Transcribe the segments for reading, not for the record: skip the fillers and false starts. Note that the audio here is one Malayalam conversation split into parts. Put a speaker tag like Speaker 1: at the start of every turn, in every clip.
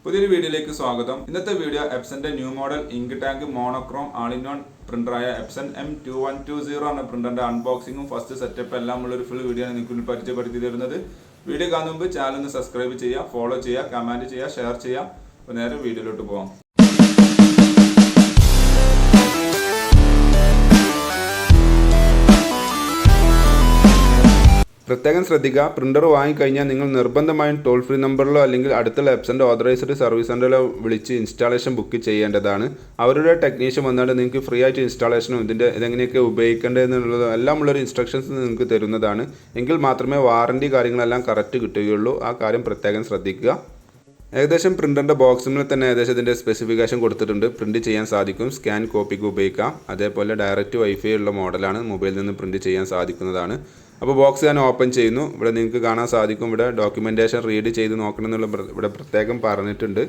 Speaker 1: പുതിയൊരു വീഡിയോയിലേക്ക് സ്വാഗതം. ഇന്നത്തെ വീഡിയോ എപ്സന്റെ new model ink tank monochrome all in one പ്രിന്ററായ എപ്സൺ M2120 ആണ് പ്രിന്ററിന്റെ അൺബോക്സിംഗും ഫസ്റ്റ് സെറ്റപ്പ് എല്ലാം ഉള്ള ഒരു ഫുൾ വീഡിയോ ആണ് നിങ്ങൾക്ക് പരിചയപ്പെടുത്തി തരുന്നത്. വീഡിയോ കാണുന്ന മുമ്പ് ചാനൽ ഒന്ന് സബ്സ്ക്രൈബ് ചെയ്യുക, ഫോളോ ചെയ്യുക, കമന്റ് ചെയ്യുക, ഷെയർ ചെയ്യുക. അപ്പോൾ നേരെ വീഡിയോയിലോട്ട് പോകാം. പ്രത്യേകം ശ്രദ്ധിക്കുക, പ്രിന്റർ വാങ്ങിക്കഴിഞ്ഞാൽ നിങ്ങൾ നിർബന്ധമായും ടോൾ ഫ്രീ നമ്പറിലോ അല്ലെങ്കിൽ അടുത്തുള്ള എപ്സന്റെ ഓതറൈസ്ഡ് സർവീസ് സെന്ററിലോ വിളിച്ച് ഇൻസ്റ്റാളേഷൻ ബുക്ക് ചെയ്യേണ്ടതാണ്. അവരുടെ ടെക്നീഷ്യൻ വന്നാൽ നിങ്ങൾക്ക് ഫ്രീ ആയിട്ട് ഇൻസ്റ്റാളേഷനും ഇതിൻ്റെ ഇതെങ്ങനെയൊക്കെ ഉപയോഗിക്കേണ്ടതെന്നുള്ളതും എല്ലാം ഉള്ളൊരു ഇൻസ്ട്രക്ഷൻസ് നിങ്ങൾക്ക് തരുന്നതാണ്. എങ്കിൽ മാത്രമേ വാറണ്ടി കാര്യങ്ങളെല്ലാം കറക്റ്റ് കിട്ടുകയുള്ളൂ. ആ കാര്യം പ്രത്യേകം ശ്രദ്ധിക്കുക. ഏകദേശം പ്രിന്ററിൻ്റെ ബോക്സിൽ തന്നെ ഏകദേശം ഇതിൻ്റെ സ്പെസിഫിക്കേഷൻ കൊടുത്തിട്ടുണ്ട്. പ്രിന്റ് ചെയ്യാൻ സാധിക്കും, സ്കാൻ കോപ്പിക്ക് ഉപയോഗിക്കാം. അതേപോലെ ഡയറക്റ്റ് വൈഫൈ ഉള്ള മോഡലാണ്, മൊബൈലിൽ നിന്ന് പ്രിന്റ് ചെയ്യാൻ സാധിക്കുന്നതാണ്. അപ്പോൾ ബോക്സ് ഞാൻ ഓപ്പൺ ചെയ്യുന്നു. ഇവിടെ നിങ്ങൾക്ക് കാണാൻ സാധിക്കും, ഇവിടെ ഡോക്യുമെൻറ്റേഷൻ റീഡ് ചെയ്ത് നോക്കണം എന്നുള്ള ഇവിടെ പ്രത്യേകം പറഞ്ഞിട്ടുണ്ട്.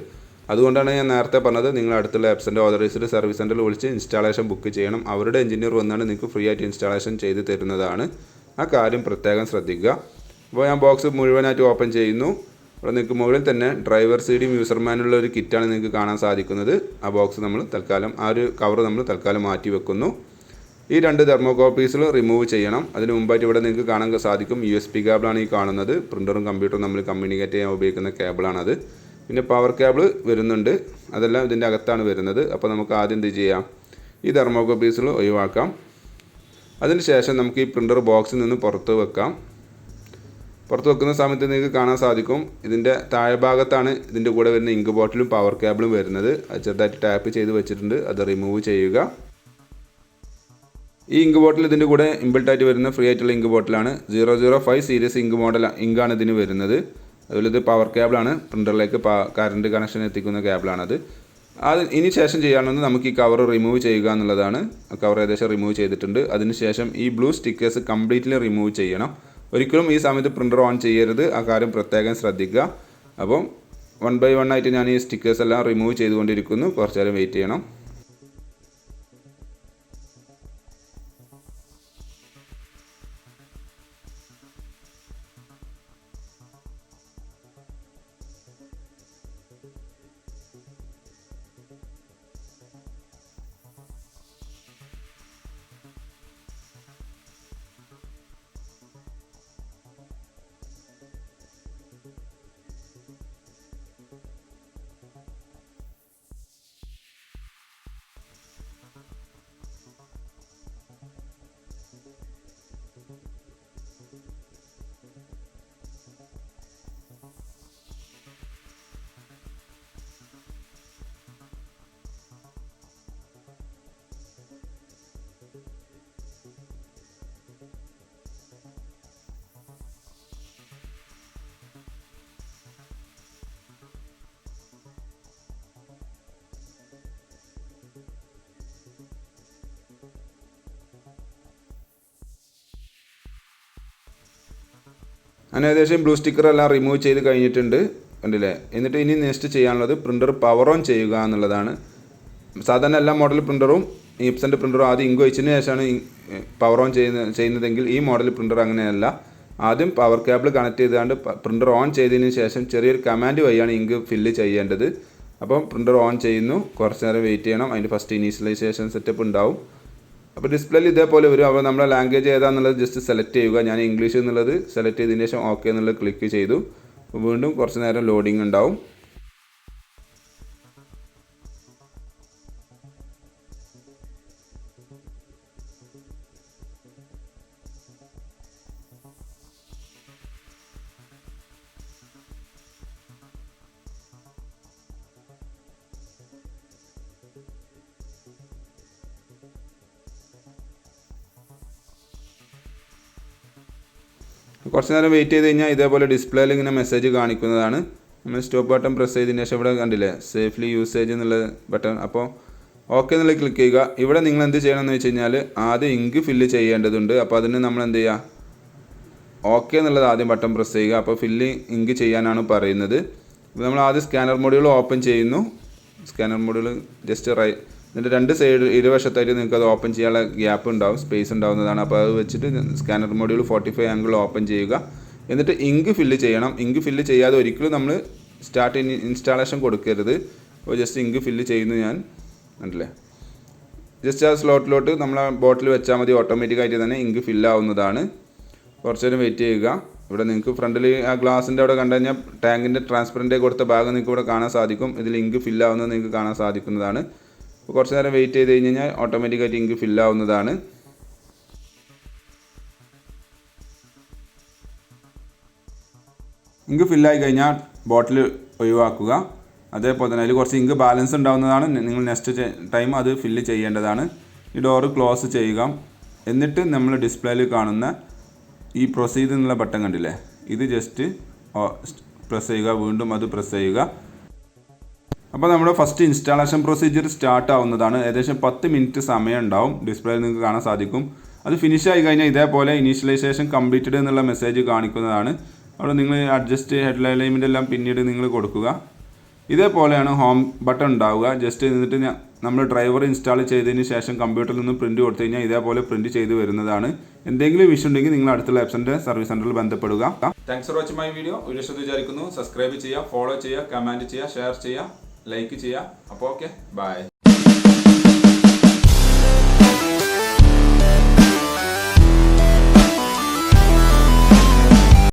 Speaker 1: അതുകൊണ്ടാണ് ഞാൻ നേരത്തെ പറഞ്ഞത്, നിങ്ങൾ അടുത്തുള്ള എപ്സൻ്റെ ഓതറൈസ്ഡ് സർവീസ് സെൻ്ററിൽ വിളിച്ച് ഇൻസ്റ്റാളേഷൻ ബുക്ക് ചെയ്യണം. അവരുടെ എഞ്ചിനീയർ വന്നാണ് നിങ്ങൾക്ക് ഫ്രീ ആയിട്ട് ഇൻസ്റ്റാളേഷൻ ചെയ്ത് തരുന്നതാണ്. ആ കാര്യം പ്രത്യേകം ശ്രദ്ധിക്കുക. അപ്പോൾ ഞാൻ ബോക്സ് മുഴുവനായിട്ട് ഓപ്പൺ ചെയ്യുന്നു. ഇവിടെ നിങ്ങൾക്ക് മുകളിൽ തന്നെ ഡ്രൈവർ സൈഡും യൂസർ മാനുള്ള ഒരു കിറ്റാണ് നിങ്ങൾക്ക് കാണാൻ സാധിക്കുന്നത്. ആ ബോക്സ് നമ്മൾ തൽക്കാലം ആ ഒരു കവർ നമ്മൾ തൽക്കാലം മാറ്റി വെക്കുന്നു. ഈ രണ്ട് തെർമോകോപ്പീസുകൾ റിമൂവ് ചെയ്യണം. അതിന് മുമ്പായിട്ട് ഇവിടെ നിങ്ങൾക്ക് കാണാൻ സാധിക്കും USB കേബിളാണ് ഈ കാണുന്നത്. പ്രിൻ്ററും കമ്പ്യൂട്ടറും നമ്മൾ കമ്മ്യൂണിക്കേറ്റ് ചെയ്യാൻ ഉപയോഗിക്കുന്ന കേബിളാണത്. പിന്നെ പവർ കേബിൾ വരുന്നുണ്ട്, അതെല്ലാം ഇതിൻ്റെ അകത്താണ് വരുന്നത്. അപ്പോൾ നമുക്ക് ആദ്യം എന്ത് ചെയ്യാം, ഈ തെർമോകോപ്പീസുകൾ ഒഴിവാക്കാം. അതിന് ശേഷം നമുക്ക് ഈ പ്രിൻ്റർ ബോക്സിൽ നിന്ന് പുറത്ത് വെക്കാം. പുറത്ത് വെക്കുന്ന സമയത്ത് നിങ്ങൾക്ക് കാണാൻ സാധിക്കും, ഇതിൻ്റെ താഴെ ഭാഗത്താണ് ഇതിൻ്റെ കൂടെ വരുന്ന ഇങ്ക് ബോട്ടിലും പവർ കേബിളും വരുന്നത്. അത് ചെറുതായിട്ട് ടാപ്പ് ചെയ്ത് വെച്ചിട്ടുണ്ട്, അത് റിമൂവ് ചെയ്യുക. ഈ ഇങ്ക് ബോട്ടിൽ ഇതിൻ്റെ കൂടെ ഇൻബിൽട്ടായിട്ട് വരുന്ന ഫ്രീ ആയിട്ടുള്ള ഇങ്ക് ബോട്ടിലാണ്. 005 സീരീസ് ഇങ്ക് മോഡൽ ഇങ്കാണ് ഇതിന് വരുന്നത്. അതുപോലെ ഇത് പവർ കേബിളാണ്, പ്രിൻ്ററിലേക്ക് കറണ്ട് കണക്ഷൻ എത്തിക്കുന്ന കേബിളാണത്. ഇനി ശേഷം ചെയ്യാനുള്ളത് നമുക്ക് ഈ കവർ റിമൂവ് ചെയ്യുക എന്നുള്ളതാണ്. കവർ ഏകദേശം റിമൂവ് ചെയ്തിട്ടുണ്ട്. അതിനുശേഷം ഈ ബ്ലൂ സ്റ്റിക്കേഴ്സ് കംപ്ലീറ്റ്ലി റിമൂവ് ചെയ്യണം. ഒരിക്കലും ഈ സമയത്ത് പ്രിൻ്റർ ഓൺ ചെയ്യരുത്, ആ കാര്യം പ്രത്യേകം ശ്രദ്ധിക്കുക. അപ്പം 1 by 1 ആയിട്ട് ഞാൻ ഈ സ്റ്റിക്കേഴ്സ് എല്ലാം റിമൂവ് ചെയ്തുകൊണ്ടിരിക്കുന്നു. കുറച്ച് നേരം വെയിറ്റ് ചെയ്യണം. ഞാൻ ഏകദേശം ബ്ലൂ സ്റ്റിക്കറെല്ലാം റിമൂവ് ചെയ്ത് കഴിഞ്ഞിട്ടുണ്ട്, കണ്ടില്ലേ. എന്നിട്ട് ഇനി നെക്സ്റ്റ് ചെയ്യാനുള്ളത് പ്രിൻ്റർ പവർ ഓൺ ചെയ്യുക എന്നുള്ളതാണ്. സാധാരണ എല്ലാ മോഡൽ പ്രിൻ്ററും എപ്സൻ്റെ പ്രിൻ്ററും ആദ്യം ഇങ്ക് വെച്ചതിന് ശേഷമാണ് പവർ ഓൺ ചെയ്യുന്നതെങ്കിൽ ഈ മോഡൽ പ്രിൻ്റർ അങ്ങനെയല്ല. ആദ്യം പവർ കേബിൾ കണക്ട് ചെയ്തുകൊണ്ട് പ്രിൻ്റർ ഓൺ ചെയ്തതിന് ശേഷം ചെറിയൊരു കമാൻഡ് വഴിയാണ് ഇങ്ക് ഫില്ല് ചെയ്യേണ്ടത്. അപ്പം പ്രിൻ്റർ ഓൺ ചെയ്യുന്നു, കുറച്ച് നേരം വെയിറ്റ് ചെയ്യണം. അതിൻ്റെ ഫസ്റ്റ് ഇനീഷ്യലൈസേഷൻ സെറ്റപ്പ് ഉണ്ടാവും. അപ്പോൾ ഡിസ്പ്ലേയിൽ ഇതേപോലെ വരും. അപ്പോൾ നമ്മുടെ ലാംഗ്വേജ് ഏതാണെന്നുള്ളത് ജസ്റ്റ് സെലക്ട് ചെയ്യുക. ഞാൻ ഇംഗ്ലീഷ് എന്നുള്ളത് സെലക്ട് ചെയ്തതിന് ശേഷം ഓക്കെ എന്നുള്ളത് ക്ലിക്ക് ചെയ്തു. അപ്പോൾ വീണ്ടും കുറച്ച് നേരം ലോഡിങ് ഉണ്ടാവും. കുറച്ച് നേരം വെയിറ്റ് ചെയ്ത് കഴിഞ്ഞാൽ ഇതേപോലെ ഡിസ്പ്ലേയിൽ ഇങ്ങനെ മെസ്സേജ് കാണിക്കുന്നതാണ്. നമ്മൾ സ്റ്റോപ്പ് ബട്ടൺ പ്രസ് ചെയ്തതിന് ശേഷം ഇവിടെ കണ്ടില്ലേ സേഫ്ലി യൂസേജ് എന്നുള്ള ബട്ടൺ. അപ്പോൾ ഓക്കെ എന്നുള്ളത് ക്ലിക്ക് ചെയ്യുക. ഇവിടെ നിങ്ങൾ എന്ത് ചെയ്യണമെന്ന് വെച്ച് കഴിഞ്ഞാൽ ആദ്യം ഇങ്ക് ഫില്ല് ചെയ്യേണ്ടതുണ്ട്. അപ്പോൾ അതിന് നമ്മൾ എന്ത് ചെയ്യുക, ഓക്കെ എന്നുള്ളത് ആദ്യം ബട്ടൺ പ്രസ് ചെയ്യുക. അപ്പോൾ ഫില്ല് ഇങ്ക് ചെയ്യാനാണ് പറയുന്നത്. നമ്മൾ ആദ്യം സ്കാനർ മൊഡ്യൂൾ ഓപ്പൺ ചെയ്യുന്നു. സ്കാനർ മൊഡ്യൂൾ ജസ്റ്റ് ഇതിൻ്റെ രണ്ട് സൈഡ് ഇരുവശത്തായിട്ട് നിങ്ങൾക്ക് അത് ഓപ്പൺ ചെയ്യാനുള്ള ഗ്യാപ്പ് ഉണ്ടാവും, സ്പേസ് ഉണ്ടാവുന്നതാണ്. അപ്പോൾ അത് വെച്ചിട്ട് സ്കാനർ മൊഡ്യൂൾ 45 ആംഗിൾ ഓപ്പൺ ചെയ്യുക. എന്നിട്ട് ഇങ്ക് ഫില്ല് ചെയ്യണം. ഇങ്ക് ഫില്ല് ചെയ്യാതെ ഒരിക്കലും നമ്മൾ സ്റ്റാർട്ട് ഇൻസ്റ്റാളേഷൻ കൊടുക്കരുത്. അപ്പോൾ ജസ്റ്റ് ഇങ്ക് ഫില്ല് ചെയ്യുന്നു ഞാൻ കണ്ടില്ലേ. ജസ്റ്റ് ആ സ്ലോട്ടിലോട്ട് നമ്മൾ ആ ബോട്ടിൽ വെച്ചാൽ മതി, ഓട്ടോമാറ്റിക്കായിട്ട് തന്നെ ഇങ്ക് ഫില്ലാവുന്നതാണ്. കുറച്ച് നേരം വെയിറ്റ് ചെയ്യുക. ഇവിടെ നിങ്ങൾക്ക് ഫ്രണ്ടിൽ ആ ഗ്ലാസിൻ്റെ അവിടെ കണ്ടു കഴിഞ്ഞാൽ ടാങ്കിൻ്റെ ട്രാൻസ്പെറൻ്റ് കൊടുത്ത ഭാഗം നിങ്ങൾക്ക് ഇവിടെ കാണാൻ സാധിക്കും. ഇതിൽ ഇങ്ക് ഫില്ലാവുന്നത് നിങ്ങൾക്ക് കാണാൻ സാധിക്കുന്നതാണ്. അപ്പോൾ കുറച്ച് നേരം വെയിറ്റ് ചെയ്ത് കഴിഞ്ഞ് കഴിഞ്ഞാൽ ഓട്ടോമാറ്റിക്കായിട്ട് ഇങ്ക് ഫില്ലാവുന്നതാണ്. ഇങ്ക് ഫില്ലായി കഴിഞ്ഞാൽ ബോട്ടിൽ ഒഴിവാക്കുക. അതേപോലെ തന്നെ അതിൽ കുറച്ച് ഇങ്ക് ബാലൻസ് ഉണ്ടാവുന്നതാണ്. നിങ്ങൾ നെക്സ്റ്റ് ടൈം അത് ഫില്ല് ചെയ്യേണ്ടതാണ്. ഈ ഡോറ് ക്ലോസ് ചെയ്യുക. എന്നിട്ട് നമ്മൾ ഡിസ്പ്ലേയിൽ കാണുന്ന ഈ പ്രൊസീഡ് എന്നുള്ള ബട്ടൺ കണ്ടില്ലേ, ഇത് ജസ്റ്റ് പ്രസ് ചെയ്യുക. വീണ്ടും അത് പ്രസ് ചെയ്യുക. അപ്പോൾ നമ്മുടെ ഫസ്റ്റ് ഇൻസ്റ്റാളേഷൻ പ്രൊസീജിയർ സ്റ്റാർട്ട് ആവുന്നതാണ്. ഏകദേശം 10 മിനിറ്റ് സമയം ഉണ്ടാവും. ഡിസ്പ്ലേയിൽ നിങ്ങൾക്ക് കാണാൻ സാധിക്കും. അത് ഫിനിഷ് ആയി കഴിഞ്ഞാൽ ഇതേപോലെ ഇനീഷ്യലൈസേഷൻ കംപ്ലീറ്റഡ് എന്നുള്ള മെസ്സേജ് കാണിക്കുന്നതാണ്. അവിടെ നിങ്ങൾ അഡ്ജസ്റ്റ് ഹെഡ് അലൈൻമെൻ്റ് എല്ലാം പിന്നീട് നിങ്ങൾ കൊടുക്കുക. ഇതേപോലെയാണ് ഹോം ബട്ടൺ ഉണ്ടാവുക. ജസ്റ്റ് എന്നിട്ട് നമ്മൾ ഡ്രൈവർ ഇൻസ്റ്റാൾ ചെയ്തതിന് ശേഷം കമ്പ്യൂട്ടറിൽ നിന്ന് പ്രിൻറ്റ് കൊടുത്തു കഴിഞ്ഞാൽ ഇതേപോലെ പ്രിൻറ്റ് ചെയ്ത് വരുന്നതാണ്. എന്തെങ്കിലും ഇഷ്യൂ ഉണ്ടെങ്കിൽ നിങ്ങൾ അടുത്തുള്ള എപ്സൻ്റെ സർവീസ് സെൻറ്ററിൽ ബന്ധപ്പെടുക. Thanks for watching my video. വിചാരിക്കുന്നു. സബ്സ്ക്രൈബ് ചെയ്യുക, ഫോളോ ചെയ്യുക, കമൻറ്റ് ചെയ്യുക, ഷെയർ ചെയ്യുക, ലൈക്ക് ചെയ്യുക. അപ്പോൾ ഓക്കെ, ബൈ.